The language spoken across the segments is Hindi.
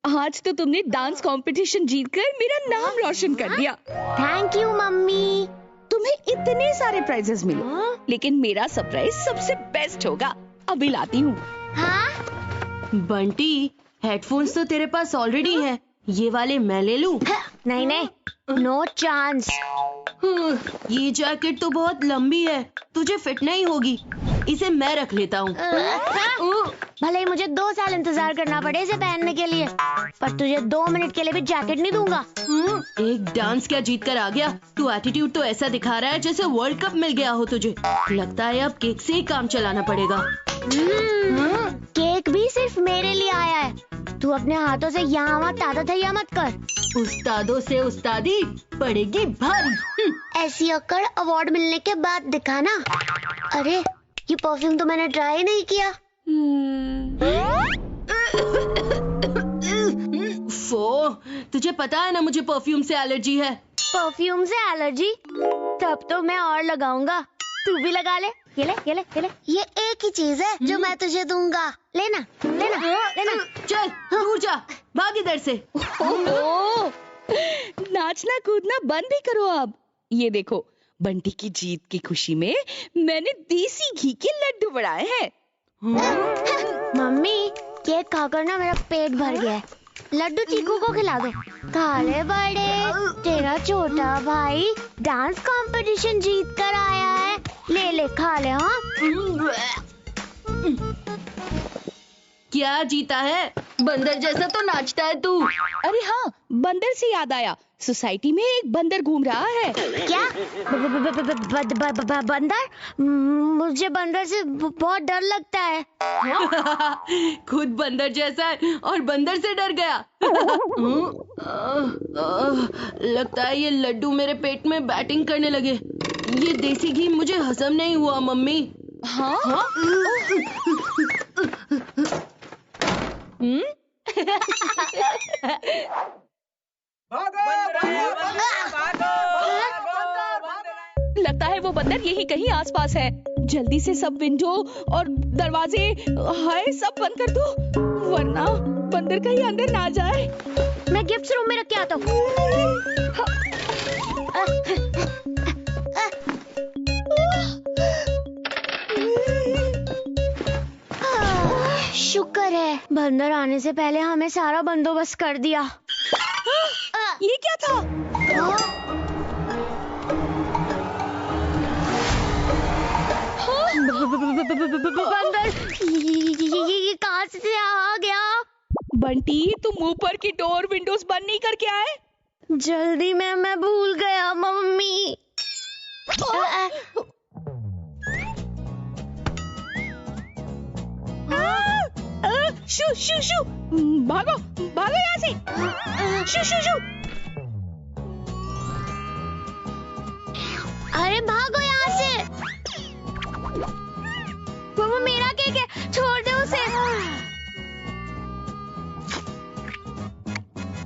आज तो तुमने डांस कंपटीशन जीतकर मेरा नाम रोशन कर दिया। Thank you mummy. तुम्हें इतने सारे प्राइजेस मिले, लेकिन मेरा सरप्राइज सबसे बेस्ट होगा। अभी लाती हूँ। हाँ? बंटी, हेडफोन्स तो तेरे पास ऑलरेडी है, ये वाले मैं ले लूं? नहीं नहीं, नो चांस। ये जैकेट तो बहुत लंबी है, तुझे फिट नहीं होगी, इसे मैं रख लेता हूँ। भले ही मुझे 2 साल इंतजार करना पड़े इसे पहनने के लिए, पर तुझे 2 मिनट के लिए भी जैकेट नहीं दूंगा। एक डांस क्या जीत कर आ गया, तू एटीट्यूड तो ऐसा दिखा रहा है जैसे वर्ल्ड कप मिल गया हो तुझे। लगता है अब केक से ही काम चलाना पड़ेगा। केक भी सिर्फ मेरे लिए आया है, तू अपने हाथों से यहाँ वहाँ ताता थैया मत कर। उस्तादों से उस्तादी पड़ेगी भारी। ऐसी अक्कड़ अवार्ड मिलने के बाद दिखाना। अरे ये परफ्यूम तो मैंने ट्राई नहीं किया। फो, तुझे पता है ना मुझे परफ्यूम से एलर्जी है। परफ्यूम से एलर्जी? तब तो मैं और लगाऊंगा, तू भी लगा ले। ये ले, ये ले, ये ले। ये एक ही चीज है जो मैं तुझे दूंगा, लेना लेना लेना। चल दूर जा, भाग इधर से। ओहो, नाचना कूदना बंद भी करो अब। ये देखो, बंटी की जीत की खुशी में मैंने देसी घी के लड्डू बनाए हैं। मम्मी, केक खाकर ना मेरा पेट भर गया है, लड्डू चीकू को खिला दो। खा ले बड़े, तेरा छोटा भाई डांस कंपटीशन जीत कर आया है, ले ले खा ले। हाँ, क्या जीता है? बंदर जैसा तो नाचता है तू। अरे हाँ, बंदर से याद आया, सोसाइटी में एक बंदर घूम रहा है। क्या? बंदर? मुझे बंदर से बहुत डर लगता है। खुद बंदर जैसा है और बंदर से डर गया। लगता है ये लड्डू मेरे पेट में बैटिंग करने लगे। ये देसी घी मुझे हजम नहीं हुआ मम्मी। हाँ? लगता है वो बंदर यही कहीं आसपास है। जल्दी से सब विंडो और दरवाजे हाय सब बंद कर दो, वरना बंदर कहीं अंदर ना जाए। मैं गिफ्ट रूम में रख के आता हूँ। शुक्र है बंदर आने से पहले हमें सारा बंदोबस्त कर दिया। ये क्या था? बंदर ये कहाँ से आ गया? बंटी, तुम ऊपर की डोर विंडोज बंद नहीं करके आए? जल्दी में मैं भूल गया मम्मी। शू शू शू, भागो भागो यहाँ से। शू शू शू। अरे भागो यहाँ से। वो मेरा केक है, छोड़ दे उसे।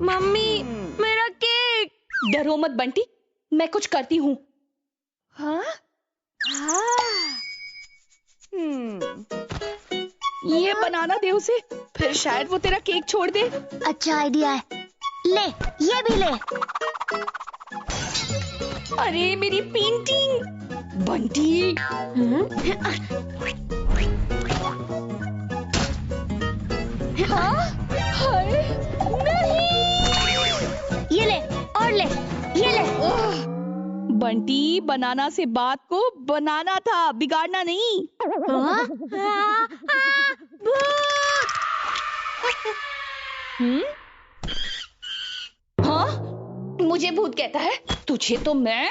मम्मी, मेरा केक। डरो मत बंटी, मैं कुछ करती हूँ। हाँ? ये बनाना दे उसे, फिर शायद वो तेरा केक छोड़ दे। अच्छा आइडिया है, ले ये भी ले। अरे मेरी पेंटिंग। बंटी, हाँ? हाय, नहीं। ये ले और ले, ये ले। बंटी, बनाना से बात को बनाना था, बिगाड़ना नहीं। हाँ? मुझे भूत कहता है, तुझे तो मैं।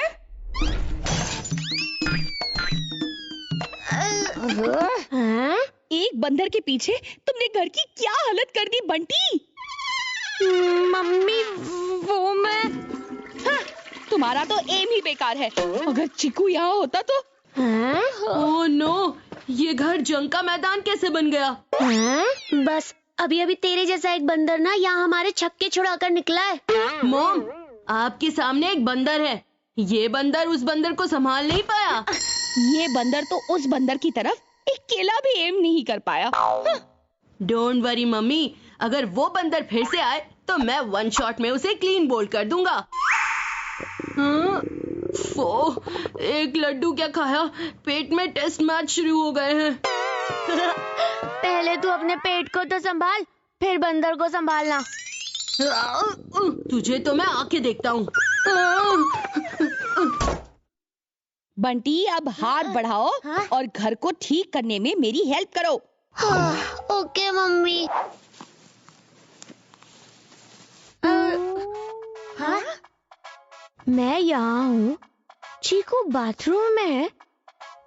एक बंदर के पीछे तुमने घर की क्या हालत कर दी बंटी? मम्मी, वो मैं। हाँ, तुम्हारा तो एम ही बेकार है। अगर चिकू यहाँ होता तो। ओह नो, ये घर जंग का मैदान कैसे बन गया? बस अभी अभी तेरे जैसा एक बंदर ना यहाँ हमारे छक्के छुड़ाकर निकला है। मॉम, आपके सामने एक बंदर है, ये बंदर उस बंदर को संभाल नहीं पाया। ये बंदर तो उस बंदर की तरफ एक केला भी एम नहीं कर पाया। डोंट वरी मम्मी, अगर वो बंदर फिर से आए तो मैं 1 शॉट में उसे क्लीन बोल्ड कर दूंगा। हाँ, एक लड्डू क्या खाया, पेट में टेस्ट मैच शुरू हो गए हैं। पहले तू अपने पेट को तो संभाल, फिर बंदर को संभालना। तुझे तो मैं आके देखता हूँ। बंटी अब हाथ बढ़ाओ और घर को ठीक करने में मेरी हेल्प करो। Okay mummy. हाँ? मैं यहाँ हूँ, चीकू बाथरूम में है,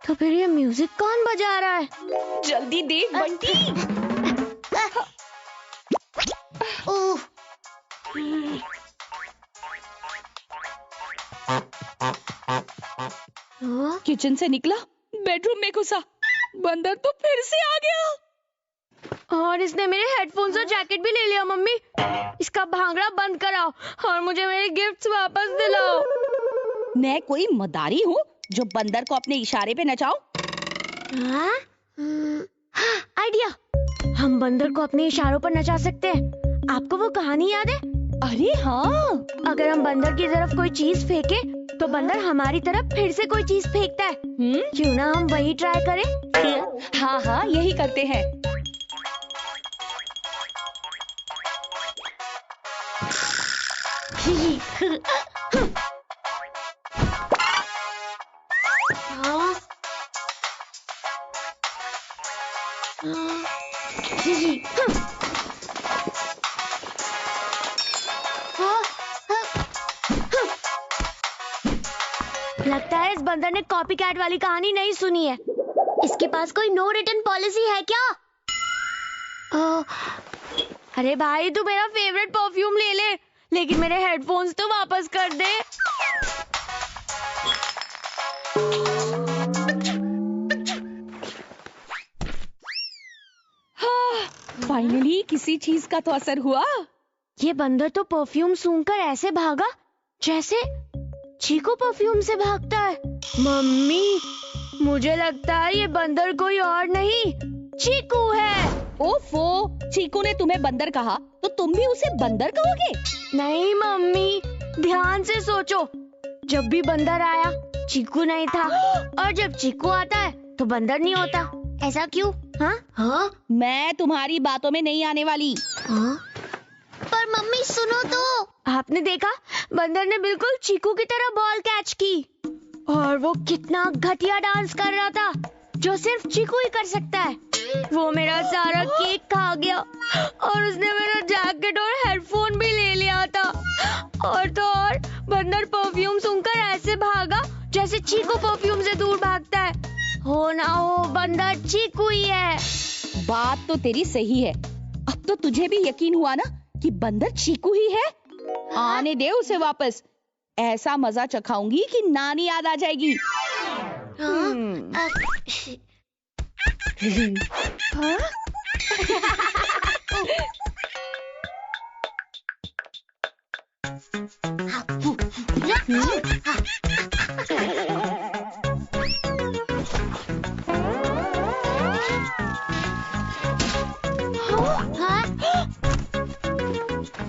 तो फिर ये म्यूजिक कौन बजा रहा है? जल्दी देख बंटी। किचन से निकला, बेडरूम में घुसा, बंदर तो फिर से आ गया। और इसने मेरे हेडफोन्स और जैकेट भी ले लिया। मम्मी, इसका भांगड़ा बंद कराओ और मुझे मेरे गिफ्ट्स वापस दिलाओ। मैं कोई मदारी हूँ जो बंदर को अपने इशारे पे नचाऊं? आइडिया, हम बंदर को अपने इशारों पर नचा सकते हैं। आपको वो कहानी याद है? अरे हाँ, अगर हम बंदर की तरफ कोई चीज फेंके तो बंदर हमारी तरफ फिर से कोई चीज फेंकता है। क्यों ना हम वही ट्राई करें? हाँ हाँ, यही करते हैं। लगता है इस बंदर ने कॉपी कैट वाली कहानी नहीं सुनी है। इसके पास कोई नो रिटर्न पॉलिसी है क्या? अरे भाई, तू मेरा फेवरेट परफ्यूम ले ले, लेकिन मेरे हेडफोन्स तो वापस कर दे। फाइनली किसी चीज का तो असर हुआ। ये बंदर तो परफ्यूम सूंघकर ऐसे भागा जैसे चीकू परफ्यूम से भागता है। मम्मी, मुझे लगता है ये बंदर कोई और नहीं, चीकू है। ओफो, चीकू ने तुम्हें बंदर कहा तो तुम भी उसे बंदर कहोगे? नहीं मम्मी, ध्यान से सोचो। जब भी बंदर आया चीकू नहीं था, और जब चीकू आता है तो बंदर नहीं होता। ऐसा क्यों? हाँ? मैं तुम्हारी बातों में नहीं आने वाली। पर मम्मी सुनो तो। आपने देखा, बंदर ने बिल्कुल चीकू की तरह बॉल कैच की, और वो कितना घटिया डांस कर रहा था जो सिर्फ चीकू ही कर सकता है। वो मेरा सारा केक खा गया और उसने मेरा जैकेट और हेडफोन भी ले लिया था। और तो और बंदर परफ्यूम सूंघकर ऐसे भागा जैसे चीकू परफ्यूम से दूर भागता है। हो ना हो, बंदर चीकू ही है। बात तो तेरी सही है। अब तो तुझे भी यकीन हुआ ना कि बंदर चीकू ही है। आने दे उसे वापस, ऐसा मजा चखाऊंगी कि नानी याद आ जाएगी।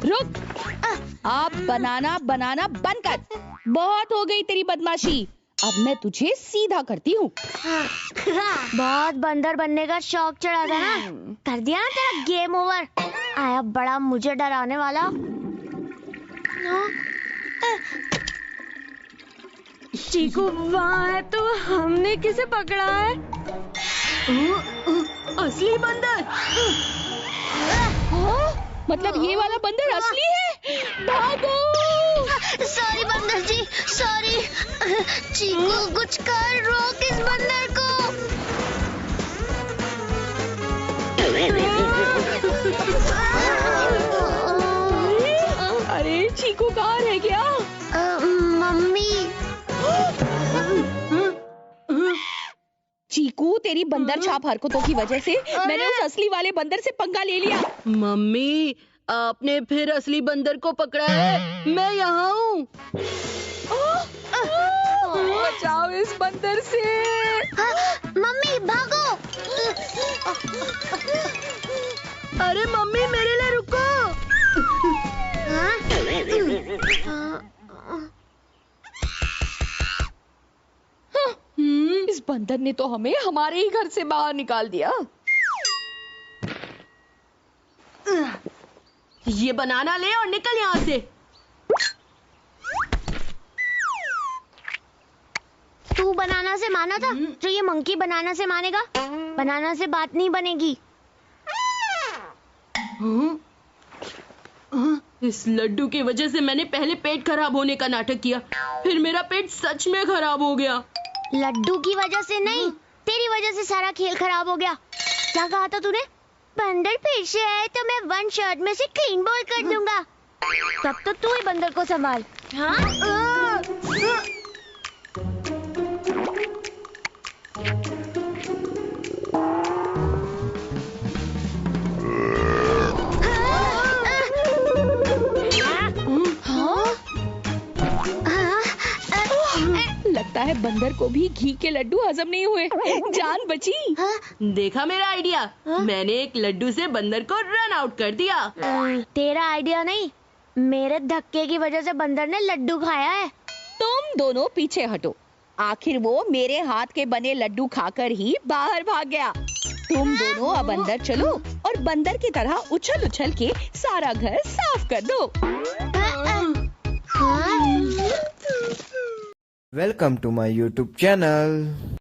रुक, आप बनाना बनाना बंद कर। बहुत हो गई तेरी बदमाशी, अब मैं तुझे सीधा करती हूँ। बहुत बंदर बनने का शौक चढ़ा था ना, कर दिया ना तेरा गेम ओवर। आया बड़ा मुझे डराने वाला। चीकू वहाँ है तो हमने किसे पकड़ा है? असली बंदर। मतलब ये वाला बंदर असली है? भागो! सॉरी बंदर जी, सॉरी। चीकू कुछ कर, रोक इस बंदर को। अरे चीकू कहाँ रह गया? मम्मी। चीकू, तेरी बंदर छाप हरकतों की वजह से मैंने उस असली वाले बंदर से पंगा ले लिया। मम्मी, आपने फिर असली बंदर को पकड़ा है। मैं यहाँ हूँ। बचाओ इस बंदर से। मम्मी भागो। अरे मम्मी, मेरे लिए इस बंदर ने तो हमें हमारे ही घर से बाहर निकाल दिया। ये बनाना ले और निकल यहाँ से। तू बनाना से माना था, जो ये मंकी बनाना से मानेगा? बनाना से बात नहीं बनेगी। इस लड्डू की वजह से मैंने पहले पेट खराब होने का नाटक किया, फिर मेरा पेट सच में खराब हो गया। लड्डू की वजह से नहीं, तेरी वजह से सारा खेल खराब हो गया। क्या कहा था तूने? बंदर फिर से आए तो मैं वन शॉट में से क्लीन बॉल कर दूंगा। तब तो तू ही बंदर को संभाल। हाँ? लगता है बंदर को भी घी के लड्डू हजम नहीं हुए, जान बची। देखा मेरा आइडिया? मैंने एक लड्डू से बंदर को रन आउट कर दिया। तेरा आइडिया नहीं, मेरे धक्के की वजह से बंदर ने लड्डू खाया है। तुम दोनों पीछे हटो, आखिर वो मेरे हाथ के बने लड्डू खाकर ही बाहर भाग गया। तुम दोनों अब अंदर चलो और बंदर की तरह उछल उछल के सारा घर साफ कर दो। Welcome to my YouTube channel.